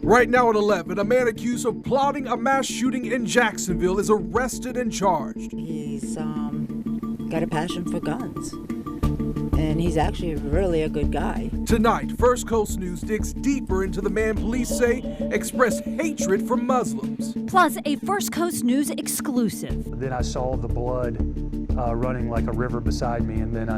Right now at 11, a man accused of plotting a mass shooting in Jacksonville is arrested and charged. He's got a passion for guns, and he's actually really a good guy. Tonight, First Coast News digs deeper into the man police say expressed hatred for Muslims. Plus, a First Coast News exclusive. Then I saw the blood running like a river beside me, and then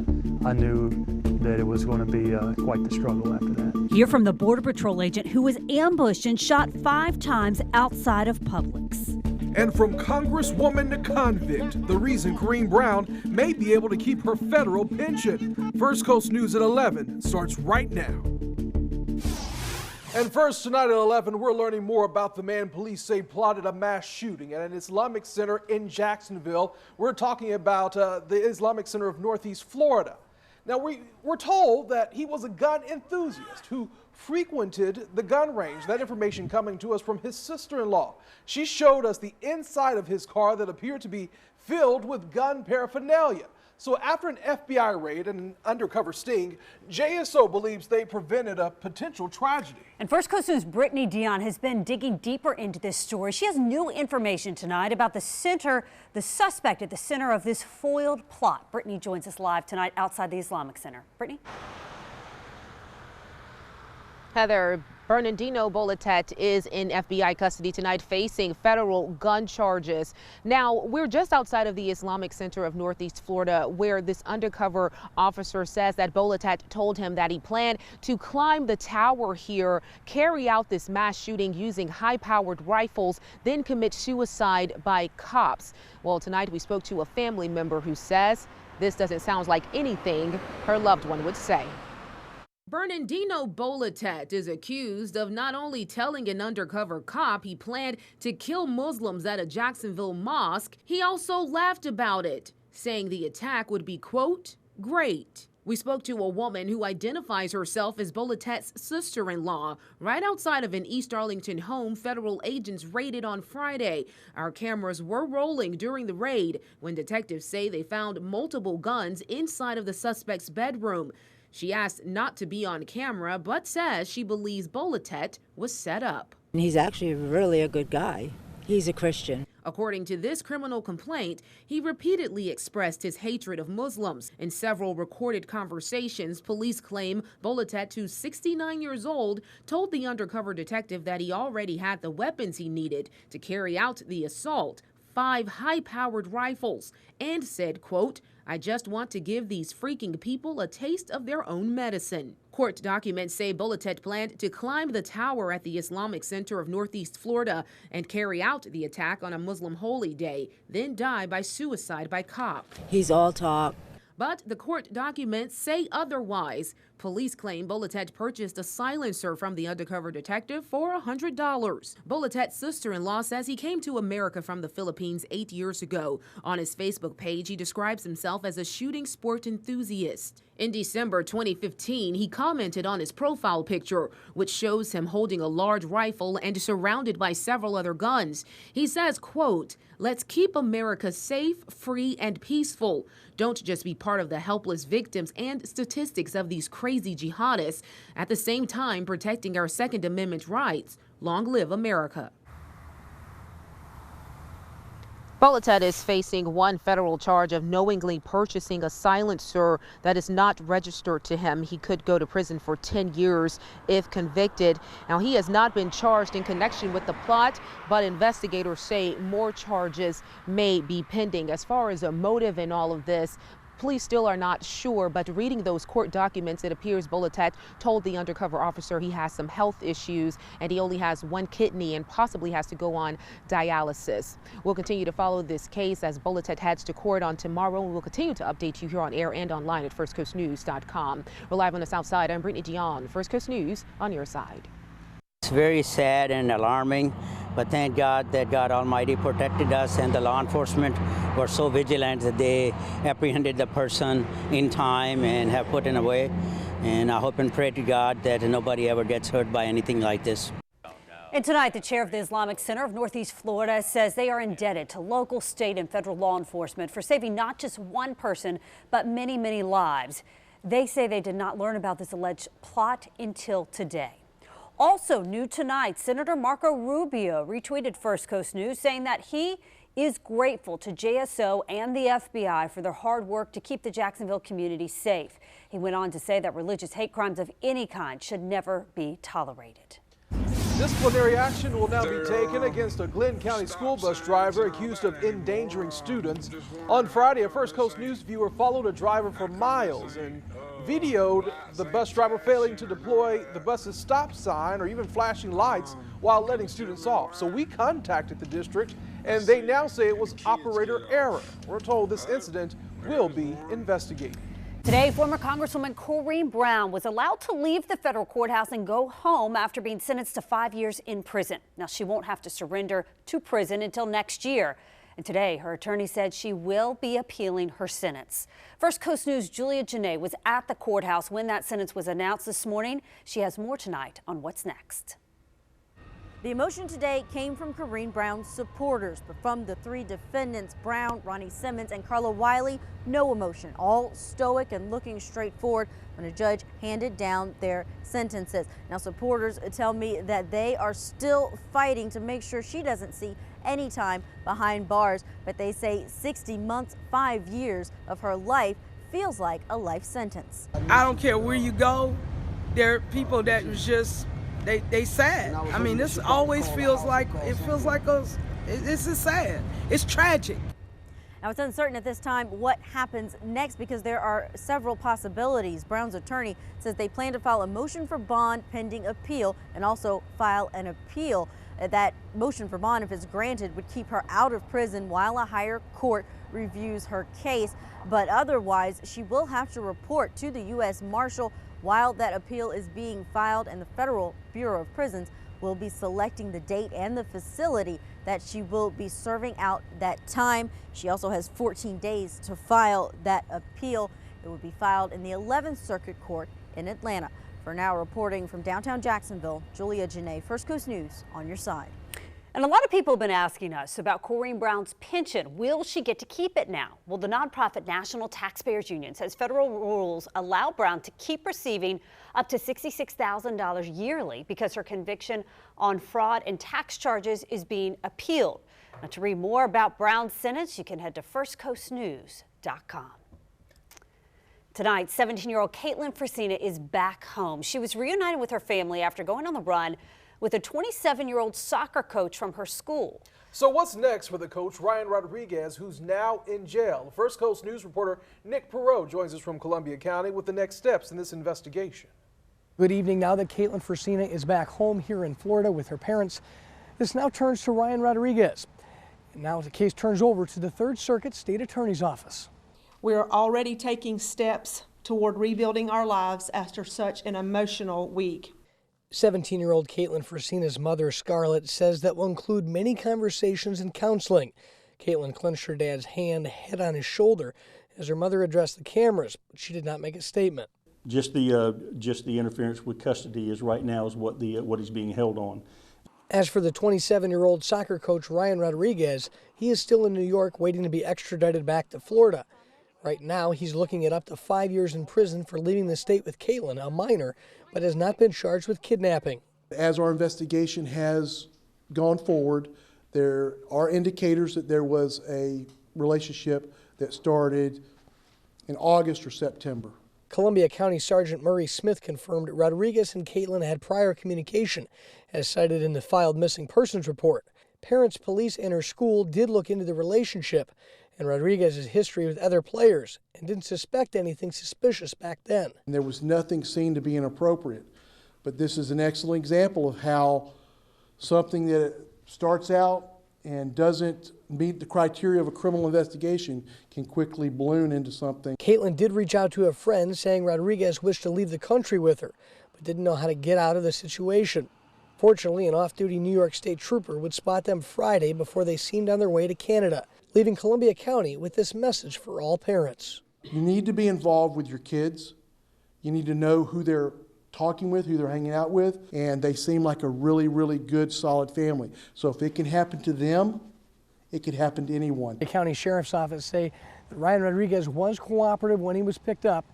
I knew that it was going to be quite the struggle after that. Hear from the Border Patrol agent who was ambushed and shot 5 times outside of Publix. And from Congresswoman to convict, the reason Corrine Brown may be able to keep her federal pension. First Coast News at 11 starts right now. And first tonight at 11, we're learning more about the man police say plotted a mass shooting at an Islamic center in Jacksonville. We're talking about the Islamic Center of Northeast Florida. Now, we're told that he was a gun enthusiast who frequented the gun range. That information coming to us from his sister-in-law. She showed us the inside of his car that appeared to be filled with gun paraphernalia. So after an FBI raid and an undercover sting, JSO believes they prevented a potential tragedy. And First Coast News' Brittany Dion has been digging deeper into this story. She has new information tonight about the suspect at the center of this foiled plot. Brittany joins us live tonight outside the Islamic Center. Brittany? Heather, Bernardino Bolatet is in FBI custody tonight facing federal gun charges. Now, we're just outside of the Islamic Center of Northeast Florida, where this undercover officer says that Bolatet told him that he planned to climb the tower here, carry out this mass shooting using high-powered rifles, then commit suicide by cops. Well, tonight we spoke to a family member who says this doesn't sound like anything her loved one would say. Bernardino Bolatet is accused of not only telling an undercover cop he planned to kill Muslims at a Jacksonville mosque, he also laughed about it, saying the attack would be, quote, great. We spoke to a woman who identifies herself as Bolatet's sister-in-law right outside of an East Arlington home federal agents raided on Friday. Our cameras were rolling during the raid when detectives say they found multiple guns inside of the suspect's bedroom. She asked not to be on camera, but says she believes Bolatet was set up. He's actually really a good guy. He's a Christian. According to this criminal complaint, he repeatedly expressed his hatred of Muslims. In several recorded conversations, police claim Bolatet, who's 69 years old, told the undercover detective that he already had the weapons he needed to carry out the assault, 5 high-powered rifles, and said, quote, I just want to give these freaking people a taste of their own medicine. Court documents say Bolatet planned to climb the tower at the Islamic Center of Northeast Florida and carry out the attack on a Muslim holy day, then die by suicide by cop. He's all talk. But the court documents say otherwise. Police claim Bolatet purchased a silencer from the undercover detective for $100. Bolatet's sister-in-law says he came to America from the Philippines 8 years ago. On his Facebook page, he describes himself as a shooting sport enthusiast. In December 2015, he commented on his profile picture, which shows him holding a large rifle and surrounded by several other guns. He says, quote, let's keep America safe, free, and peaceful. Don't just be part of the helpless victims and statistics of these crazy jihadists. At the same time, protecting our Second Amendment rights. Long live America. Bolatet is facing one federal charge of knowingly purchasing a silencer that is not registered to him. He could go to prison for 10 years if convicted. Now, he has not been charged in connection with the plot, but investigators say more charges may be pending. As far as a motive in all of this, police still are not sure, but reading those court documents, it appears Bolatet told the undercover officer he has some health issues and he only has one kidney and possibly has to go on dialysis. We'll continue to follow this case as Bolatet heads to court on tomorrow. We'll continue to update you here on air and online at firstcoastnews.com. We're live on the South Side. I'm Brittany Dion, First Coast News on your side. It's very sad and alarming, but thank God that God Almighty protected us and the law enforcement were so vigilant that they apprehended the person in time and have put him away. And I hope and pray to God that nobody ever gets hurt by anything like this. And tonight, the chair of the Islamic Center of Northeast Florida says they are indebted to local, state, and federal law enforcement for saving not just one person, but many, many lives. They say they did not learn about this alleged plot until today. Also new tonight, Senator Marco Rubio retweeted First Coast News saying that he is grateful to JSO and the FBI for their hard work to keep the Jacksonville community safe. He went on to say that religious hate crimes of any kind should never be tolerated. Disciplinary action will now be taken against a Glenn County school bus driver accused of endangering students. On Friday, a First Coast News viewer followed a driver for miles and videoed the bus driver failing to deploy the bus's stop sign or even flashing lights while letting students off. So we contacted the district and they now say it was operator error. We're told this incident will be investigated. Today, former Congresswoman Corrine Brown was allowed to leave the federal courthouse and go home after being sentenced to 5 years in prison. Now, she won't have to surrender to prison until next year. And today, her attorney said she will be appealing her sentence. First Coast News' Julia Janae was at the courthouse when that sentence was announced this morning. She has more tonight on what's next. The emotion today came from Corrine Brown's supporters, but from the three defendants, Brown, Ronnie Simmons, and Carla Wiley, no emotion, all stoic and looking straight forward when a judge handed down their sentences. Now, supporters tell me that they are still fighting to make sure she doesn't see any time behind bars, but they say 60 months, 5 years of her life feels like a life sentence. I don't care where you go, there are people that was just they sad. I mean, this always feels like this is sad. It's tragic. Now, it's uncertain at this time what happens next because there are several possibilities. Brown's attorney says they plan to file a motion for bond pending appeal and also file an appeal. That motion for bond, if it's granted, would keep her out of prison while a higher court reviews her case. But otherwise, she will have to report to the U.S. Marshal while that appeal is being filed, and the Federal Bureau of Prisons will be selecting the date and the facility that she will be serving out that time. She also has 14 days to file that appeal. It will be filed in the 11th Circuit Court in Atlanta. For now, reporting from downtown Jacksonville, Julia Janae, First Coast News, on your side. And a lot of people have been asking us about Corrine Brown's pension. Will she get to keep it now? Well, the nonprofit National Taxpayers Union says federal rules allow Brown to keep receiving up to $66,000 yearly because her conviction on fraud and tax charges is being appealed. Now, to read more about Brown's sentence, you can head to firstcoastnews.com. Tonight, 17-year-old Katelyn Frissina is back home. She was reunited with her family after going on the run with a 27-year-old soccer coach from her school. So what's next for the coach, Ryan Rodriguez, who's now in jail? First Coast News reporter Nick Perot joins us from Columbia County with the next steps in this investigation. Good evening. Now that Katelyn Frissina is back home here in Florida with her parents, this now turns to Ryan Rodriguez. And now the case turns over to the 3rd Circuit State Attorney's Office. We're already taking steps toward rebuilding our lives after such an emotional week. 17-year-old Katelyn Frissina's mother, Scarlett, says that will include many conversations and counseling. Katelyn clenched her dad's hand, head on his shoulder, as her mother addressed the cameras, but she did not make a statement. Just the interference with custody is right now is what he's being held on. As for the 27-year-old soccer coach Ryan Rodriguez, he is still in New York waiting to be extradited back to Florida. Right now, he's looking at up to 5 years in prison for leaving the state with Katelyn, a minor, but has not been charged with kidnapping. As our investigation has gone forward, there are indicators that there was a relationship that started in August or September. Columbia County Sergeant Murray Smith confirmed Rodriguez and Katelyn had prior communication, as cited in the filed missing persons report. Parents, police, and her school did look into the relationship and Rodriguez's history with other players and didn't suspect anything suspicious back then. And there was nothing seen to be inappropriate, but this is an excellent example of how something that starts out and doesn't meet the criteria of a criminal investigation can quickly balloon into something. Katelyn did reach out to a friend saying Rodriguez wished to leave the country with her, but didn't know how to get out of the situation. Fortunately, an off-duty New York State trooper would spot them Friday before they seemed on their way to Canada, leaving Columbia County with this message for all parents. You need to be involved with your kids. You need to know who they're talking with, who they're hanging out with, and they seem like a really, really good, solid family. So if it can happen to them, it could happen to anyone. The county sheriff's office say that Ryan Rodriguez was cooperative when he was picked up.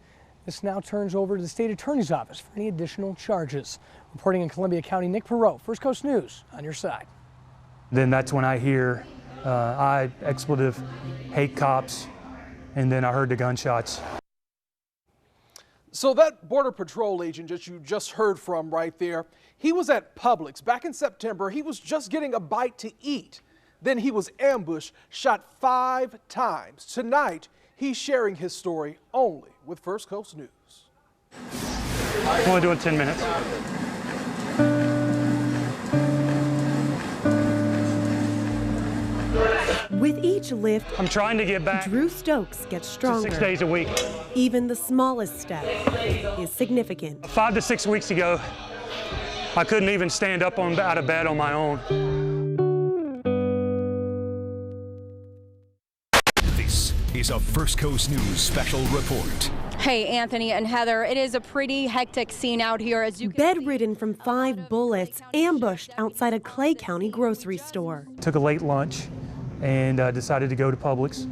This now turns over to the state attorney's office for any additional charges. Reporting in Columbia County, Nick Perot, First Coast News, on your side. Then that's when I hear I expletive, hate cops, and then I heard the gunshots. So that Border Patrol agent that you just heard from right there, he was at Publix back in September. He was just getting a bite to eat. Then he was ambushed, shot 5 times. Tonight, he's sharing his story only with First Coast News. I'm only doing 10 minutes. With each lift, I'm trying to get back. Drew Stokes gets stronger. 6 days a week. Even the smallest step is significant. 5 to 6 weeks ago, I couldn't even stand up out of bed on my own. This is a First Coast News special report. Hey, Anthony and Heather, it is a pretty hectic scene out here as you bedridden from 5 bullets, ambushed outside a Clay County grocery store. Took a late lunch and decided to go to Publix,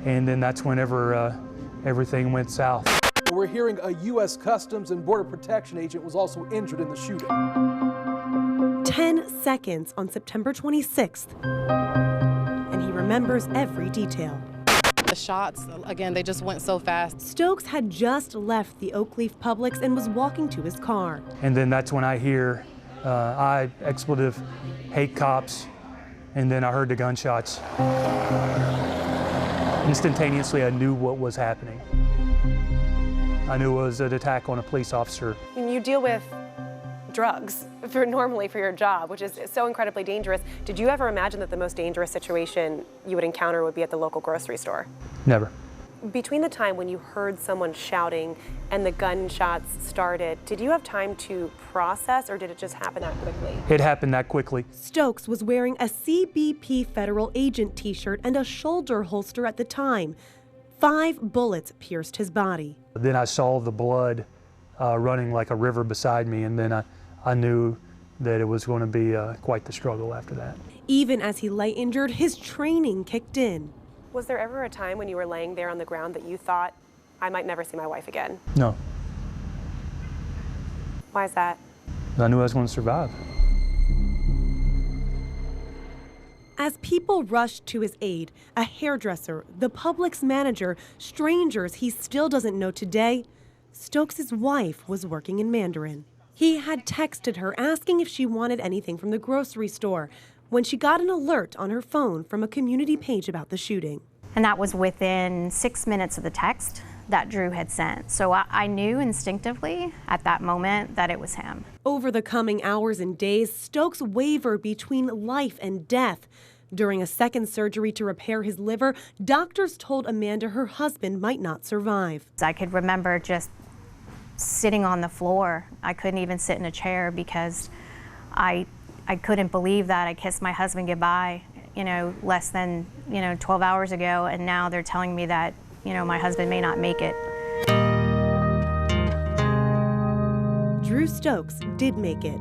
and then that's whenever everything went south. We're hearing a U.S. Customs and Border Protection agent was also injured in the shooting. 10 seconds on September 26th, and he remembers every detail. The shots, again, they just went so fast. Stokes had just left the Oakleaf Publix and was walking to his car. And then that's when I hear I expletive, hate cops, and then I heard the gunshots. Instantaneously, I knew what was happening. I knew it was an attack on a police officer. When you deal with drugs normally for your job, which is so incredibly dangerous, did you ever imagine that the most dangerous situation you would encounter would be at the local grocery store? Never. Between the time when you heard someone shouting and the gunshots started, did you have time to process, or did it just happen that quickly? It happened that quickly. Stokes was wearing a CBP federal agent t-shirt and a shoulder holster at the time. 5 bullets pierced his body. Then I saw the blood running like a river beside me, and then I knew that it was going to be quite the struggle after that. Even as he lay injured, his training kicked in. Was there ever a time when you were laying there on the ground that you thought, I might never see my wife again? No. Why is that? I knew I was going to survive. As people rushed to his aid, a hairdresser, the Publix manager, strangers he still doesn't know today, Stokes' wife was working in Mandarin. He had texted her asking if she wanted anything from the grocery store when she got an alert on her phone from a community page about the shooting. And that was within 6 minutes of the text that Drew had sent. So I knew instinctively at that moment that it was him. Over the coming hours and days, Stokes wavered between life and death. During a second surgery to repair his liver, doctors told Amanda her husband might not survive. I could remember just sitting on the floor. I couldn't even sit in a chair because I couldn't believe that I kissed my husband goodbye, less than, 12 hours ago, and now they're telling me that, my husband may not make it. Drew Stokes did make it.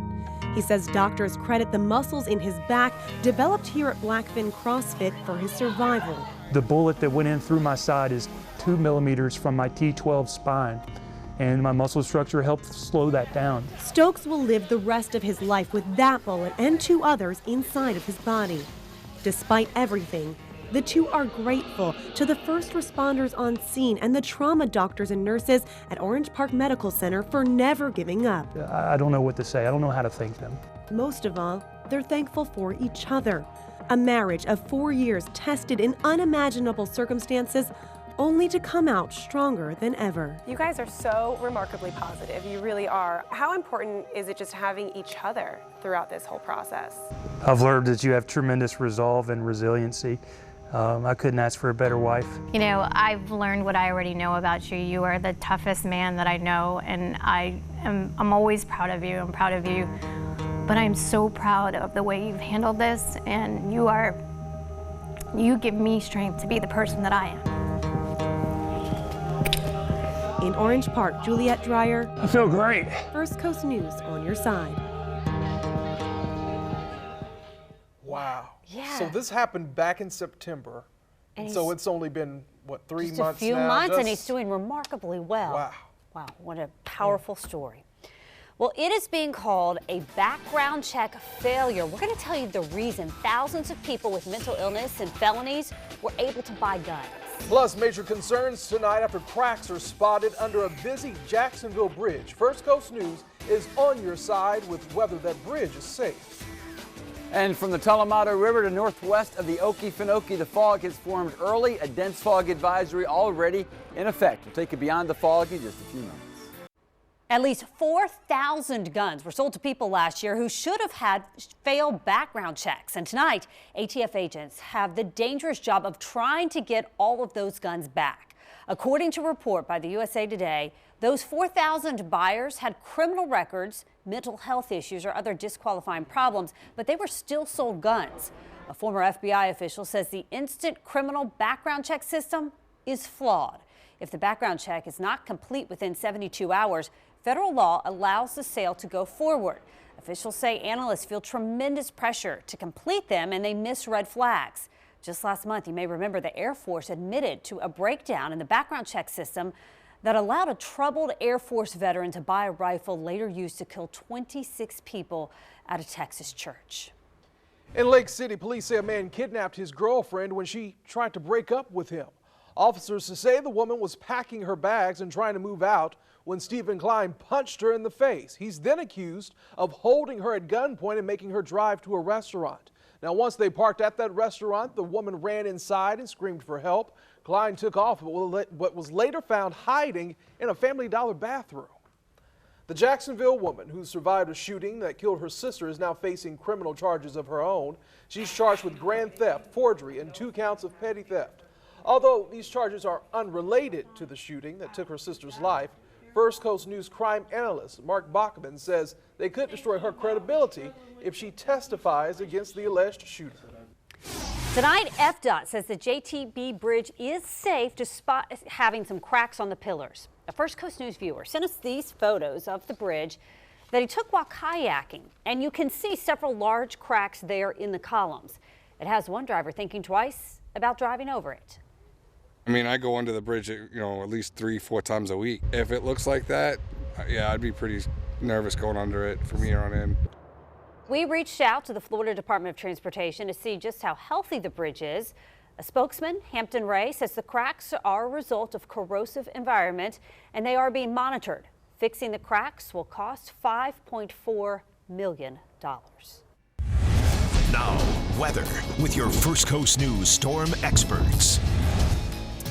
He says doctors credit the muscles in his back developed here at Blackfin CrossFit for his survival. The bullet that went in through my side is 2 millimeters from my T12 spine, and my muscle structure helped slow that down. Stokes will live the rest of his life with that bullet and 2 others inside of his body. Despite everything, the two are grateful to the first responders on scene and the trauma doctors and nurses at Orange Park Medical Center for never giving up. I don't know what to say. I don't know how to thank them. Most of all, they're thankful for each other. A marriage of 4 years tested in unimaginable circumstances, only to come out stronger than ever. You guys are so remarkably positive. You really are. How important is it just having each other throughout this whole process? I've learned that you have tremendous resolve and resiliency. I couldn't ask for a better wife. I've learned what I already know about you. You are the toughest man that I know, and I'm always proud of you. I'm proud of you. But I'm so proud of the way you've handled this, and you give me strength to be the person that I am. In Orange Park, Juliet Dreyer. I feel great. First Coast News on your side. Wow. Yeah. So this happened back in September. And so it's only been, what, 3 months now? Just a few months, and he's doing remarkably well. Wow. Wow, what a powerful story. Well, it is being called a background check failure. We're going to tell you the reason thousands of people with mental illness and felonies were able to buy guns. Plus, major concerns tonight after cracks are spotted under a busy Jacksonville bridge. First Coast News is on your side with whether that bridge is safe. And from the Tullamato River to northwest of the Okefenokee, the fog has formed early. A dense fog advisory already in effect. We'll take you beyond the fog in just a few moments. At least 4,000 guns were sold to people last year who should have had failed background checks. And tonight, ATF agents have the dangerous job of trying to get all of those guns back. According to a report by the USA Today, those 4,000 buyers had criminal records, mental health issues, or other disqualifying problems, but they were still sold guns. A former FBI official says the instant criminal background check system is flawed. If the background check is not complete within 72 hours, federal law allows the sale to go forward. Officials say analysts feel tremendous pressure to complete them and they miss red flags. Just last month, you may remember the Air Force admitted to a breakdown in the background check system that allowed a troubled Air Force veteran to buy a rifle later used to kill 26 people at a Texas church. In Lake City, police say a man kidnapped his girlfriend when she tried to break up with him. Officers say the woman was packing her bags and trying to move out when Stephen Klein punched her in the face. He's then accused of holding her at gunpoint and making her drive to a restaurant. Now, once they parked at that restaurant, the woman ran inside and screamed for help. Klein took off, but was later found hiding in a Family Dollar bathroom. The Jacksonville woman who survived a shooting that killed her sister is now facing criminal charges of her own. She's charged with grand theft, forgery, and 2 counts of petty theft. Although these charges are unrelated to the shooting that took her sister's life, First Coast News crime analyst Mark Bachman says they could destroy her credibility if she testifies against the alleged shooter. Tonight, FDOT says the JTB bridge is safe despite having some cracks on the pillars. A First Coast News viewer sent us these photos of the bridge that he took while kayaking, and you can see several large cracks there in the columns. It has one driver thinking twice about driving over it. I mean, I go under the bridge, at least 3-4 times a week. If it looks like that, yeah, I'd be pretty nervous going under it from here on in. We reached out to the Florida Department of Transportation to see just how healthy the bridge is. A spokesman, Hampton Ray, says the cracks are a result of corrosive environment and they are being monitored. Fixing the cracks will cost $5.4 million. Now, weather with your First Coast News storm experts.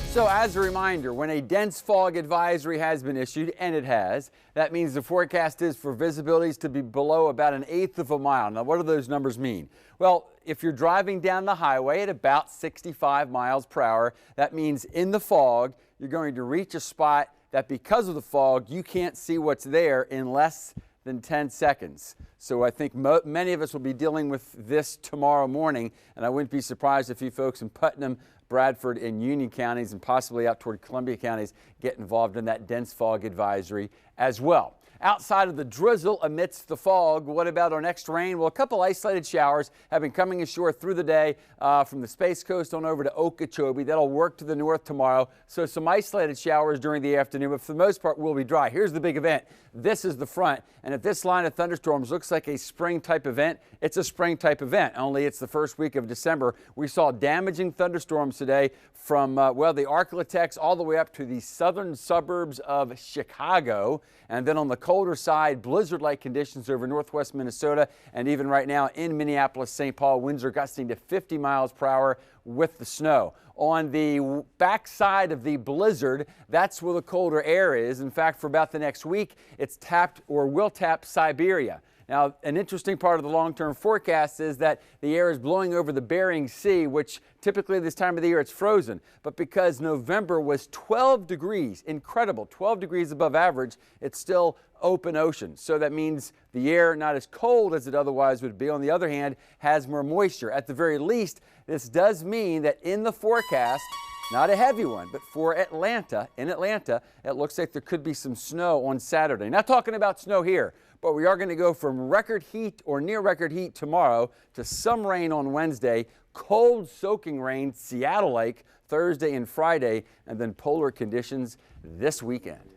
So as a reminder, when a dense fog advisory has been issued, and it has, that means the forecast is for visibilities to be below about 1/8 of a mile. Now, what do those numbers mean? Well, if you're driving down the highway at about 65 miles per hour, that means in the fog, you're going to reach a spot that because of the fog, you can't see what's there in less than 10 seconds. So I think many of us will be dealing with this tomorrow morning, and I wouldn't be surprised if you folks in Putnam, Bradford, and Union counties, and possibly out toward Columbia counties, get involved in that dense fog advisory as well. Outside of the drizzle amidst the fog, what about our next rain? Well, a couple isolated showers have been coming ashore through the day from the Space Coast on over to Okeechobee. That'll work to the north tomorrow. So some isolated showers during the afternoon, but for the most part, we'll be dry. Here's the big event. This is the front. And if this line of thunderstorms looks like a spring type event, it's a spring type event, only it's the first week of December. We saw damaging thunderstorms today from, the Arklatex all the way up to the southern suburbs of Chicago. And then on the colder side, blizzard-like conditions over northwest Minnesota, and even right now in Minneapolis, St. Paul, winds are gusting to 50 miles per hour with the snow. On the backside of the blizzard, that's where the colder air is. In fact, for about the next week, it's tapped or will tap Siberia. Now, an interesting part of the long-term forecast is that the air is blowing over the Bering Sea, which typically this time of the year it's frozen. But because November was 12 degrees, incredible, 12 degrees above average, it's still open ocean. So that means the air not as cold as it otherwise would be. On the other hand, has more moisture. At the very least, this does mean that in the forecast, not a heavy one, but for Atlanta, in Atlanta, it looks like there could be some snow on Saturday. Not talking about snow here, but we are going to go from record heat or near record heat tomorrow to some rain on Wednesday, cold soaking rain, Seattle-like, Thursday and Friday, and then polar conditions this weekend.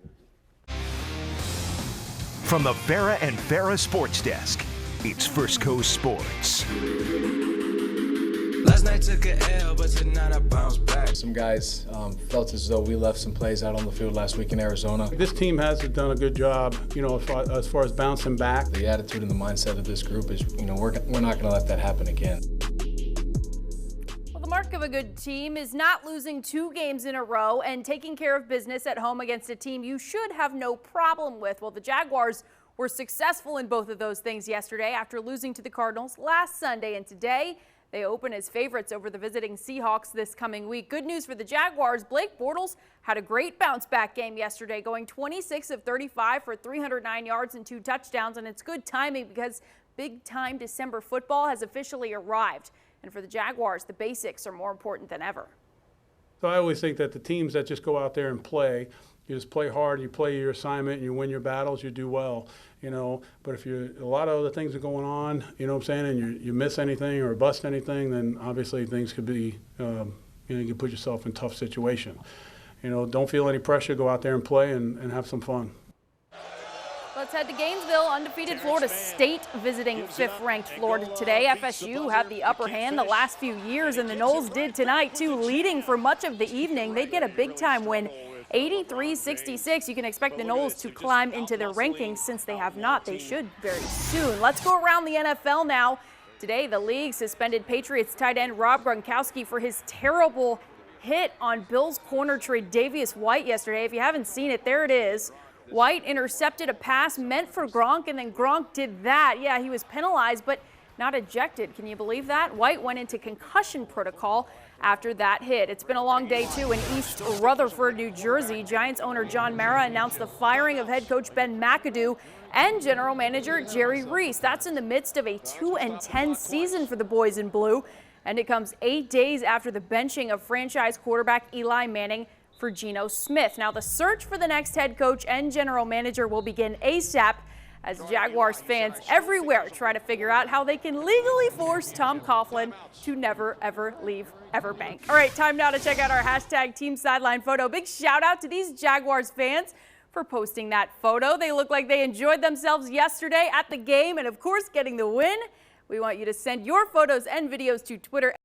From the Farrah and Farrah Sports Desk, it's First Coast Sports. Last night took a L, but tonight I bounced back. Some guys felt as though we left some plays out on the field last week in Arizona. This team has done a good job, as far as bouncing back. The attitude and the mindset of this group is, we're not going to let that happen again. Well, the mark of a good team is not losing 2 games in a row and taking care of business at home against a team you should have no problem with. Well, the Jaguars were successful in both of those things yesterday after losing to the Cardinals last Sunday, and today they open as favorites over the visiting Seahawks this coming week. Good news for the Jaguars. Blake Bortles had a great bounce-back game yesterday, going 26 of 35 for 309 yards and 2 touchdowns. And it's good timing because big-time December football has officially arrived. And for the Jaguars, the basics are more important than ever. So I always think that the teams that just go out there and play, you just play hard, you play your assignment, and you win your battles, you do well. But if a lot of other things are going on, and you miss anything or bust anything, then obviously things could be, you can put yourself in a tough situation. Don't feel any pressure, go out there and play and have some fun. Let's head to Gainesville. Undefeated Florida State visiting 5th-ranked Florida today. FSU had the upper hand the last few years, and the Noles did tonight, too, leading for much of the evening. They'd get a big-time win, 83-66. You can expect the Noles to climb into their rankings since they have not. They should very soon. Let's go around the NFL now. Today, the league suspended Patriots tight end Rob Gronkowski for his terrible hit on Bills corner Tre'Davious White yesterday. If you haven't seen it, there it is. White intercepted a pass meant for Gronk, and then Gronk did that. Yeah, he was penalized, but not ejected. Can you believe that? White went into concussion protocol after that hit. It's been a long day, too, in East Rutherford, New Jersey. Giants owner John Mara announced the firing of head coach Ben McAdoo and general manager Jerry Reese. That's in the midst of a 2-10 season for the boys in blue, and it comes 8 days after the benching of franchise quarterback Eli Manning for Geno Smith. Now, the search for the next head coach and general manager will begin ASAP as Jaguars fans everywhere try to figure out how they can legally force Tom Coughlin to never, ever leave Everbank. All right, time now to check out our hashtag Team Sideline photo. Big shout out to these Jaguars fans for posting that photo. They look like they enjoyed themselves yesterday at the game and, of course, getting the win. We want you to send your photos and videos to Twitter